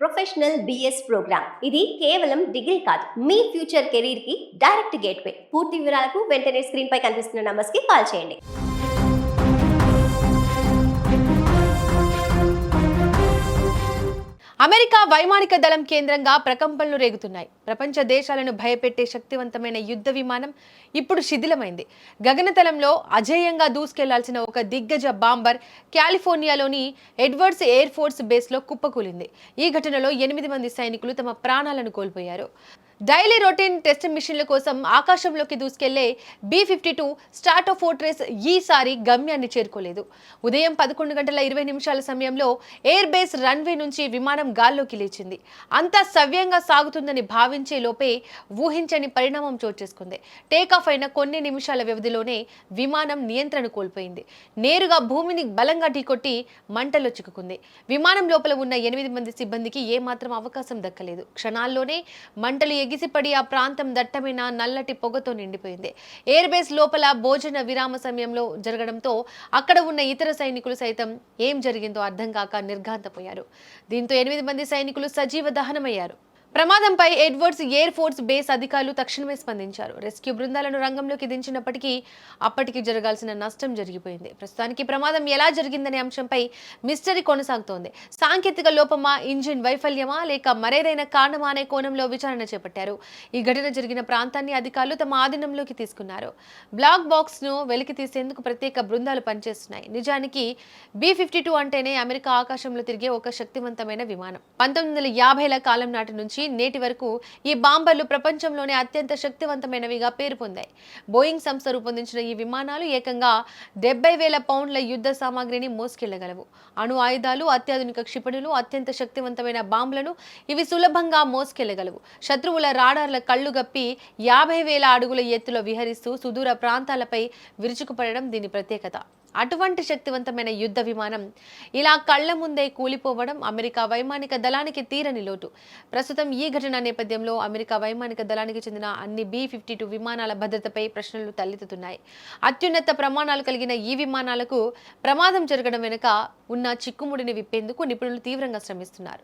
Professional BS programme. ఇది కేవలం degree కాదు, మీ ఫ్యూచర్ కెరీర్ కి డైరెక్ట్ గేట్వే. పూర్తి వివరాలకు వెంటనే స్క్రీన్ పై కనిపిస్తున్న నంబర్స్ కి కాల్ చేయండి. అమెరికా వైమానిక దళం కేంద్రంగా ప్రకంపనలు రేగుతున్నాయి. ప్రపంచ దేశాలను భయపెట్టే శక్తివంతమైన యుద్ధ విమానం ఇప్పుడు శిథిలమైంది. గగనతలంలో అజేయంగా దూసుకెళ్లాల్సిన ఒక దిగ్గజ బాంబర్ కాలిఫోర్నియాలోని ఎడ్వర్డ్స్ ఎయిర్ ఫోర్స్ బేస్లో కుప్పకూలింది. ఈ ఘటనలో 8 మంది సైనికులు తమ ప్రాణాలను కోల్పోయారు. డైలీ రొటీన్ టెస్ట్ మిషన్ల కోసం ఆకాశంలోకి దూసుకెళ్లే B-52 స్ట్రాటోఫోర్ట్రెస్ ఈసారి గమ్యాన్ని చేరుకోలేదు. ఉదయం 11:20 సమయంలో ఎయిర్ బేస్ రన్వే నుంచి విమానం గాల్లోకి లేచింది. అంతా సవ్యంగా సాగుతుందని భావించే లోపే ఊహించని పరిణామం చోటు చేసుకుంది. టేకాఫ్ అయిన కొన్ని నిమిషాల వ్యవధిలోనే విమానం నియంత్రణ కోల్పోయింది. నేరుగా భూమిని బలంగా ఢీకొట్టి మంటల్లో చిక్కుకుంది. విమానం లోపల ఉన్న 8 మంది సిబ్బందికి ఏమాత్రం అవకాశం దక్కలేదు. క్షణాల్లోనే మంటలు ఎగిసిపడి ఆ ప్రాంతం దట్టమైన నల్లటి పొగతో నిండిపోయింది. ఎయిర్ బేస్ లోపల భోజన విరామ సమయంలో జరగడంతో అక్కడ ఉన్న ఇతర సైనికులు సైతం ఏం జరిగిందో అర్థం కాక నిర్ఘాంతపోయారు. దీంతో 8 మంది సైనికులు సజీవ దహనమయ్యారు. ప్రమాదంపై ఎడ్వర్డ్స్ ఎయిర్ ఫోర్స్ బేస్ అధికారులు తక్షణమే స్పందించారు. రెస్క్యూ బృందాలను రంగంలోకి దించినప్పటికీ అప్పటికి జరగాల్సిన నష్టం జరిగిపోయింది. ప్రస్తుతానికి ప్రమాదం ఎలా జరిగిందనే అంశంపై మిస్టరీ కొనసాగుతోంది. సాంకేతిక లోపమా, ఇంజిన్ వైఫల్యమా, లేక మరేదైనా కారణమా అనే కోణంలో విచారణ చేపట్టారు. ఈ ఘటన జరిగిన ప్రాంతాన్ని అధికారులు తమ ఆధీనంలోకి తీసుకున్నారు. బ్లాక్ బాక్స్ ను వెలికి తీసేందుకు ప్రత్యేక బృందాలు పనిచేస్తున్నాయి. నిజానికి B-52 అంటేనే అమెరికా ఆకాశంలో తిరిగే ఒక శక్తివంతమైన విమానం. 1950ల కాలం నాటి నుంచి నేటి వరకు ఈ బాంబర్లు ప్రపంచంలోనే అత్యంత శక్తివంతమైనవిగా పేరు పొందాయి. బోయింగ్ సంస్థ రూపొందించిన ఈ విమానాలు ఏకంగా 70,000 పౌండ్ల యుద్ధ సామాగ్రిని మోసుకెళ్లగలవు. అణు ఆయుధాలు, అత్యాధునిక క్షిపణులు, అత్యంత శక్తివంతమైన బాంబులను ఇవి సులభంగా మోసుకెళ్లగలవు. శత్రువుల రాడార్ల కళ్లు గప్పి 50,000 అడుగుల ఎత్తులో విహరిస్తూ సుదూర ప్రాంతాలపై విరుచుకుపడడం దీని ప్రత్యేకత. అటువంటి శక్తివంతమైన యుద్ధ విమానం ఇలా కళ్ల ముందే కూలిపోవడం అమెరికా వైమానిక దళానికి తీరని లోటు. ప్రస్తుతం ఈ ఘటన నేపథ్యంలో అమెరికా వైమానిక దళానికి చెందిన అన్ని B-52 విమానాల భద్రతపై ప్రశ్నలు తలెత్తుతున్నాయి. అత్యున్నత ప్రమాణాలు కలిగిన ఈ విమానాలకు ప్రమాదం జరగడం వెనుక ఉన్న చిక్కుముడిని విప్పేందుకు నిపుణులు తీవ్రంగా శ్రమిస్తున్నారు.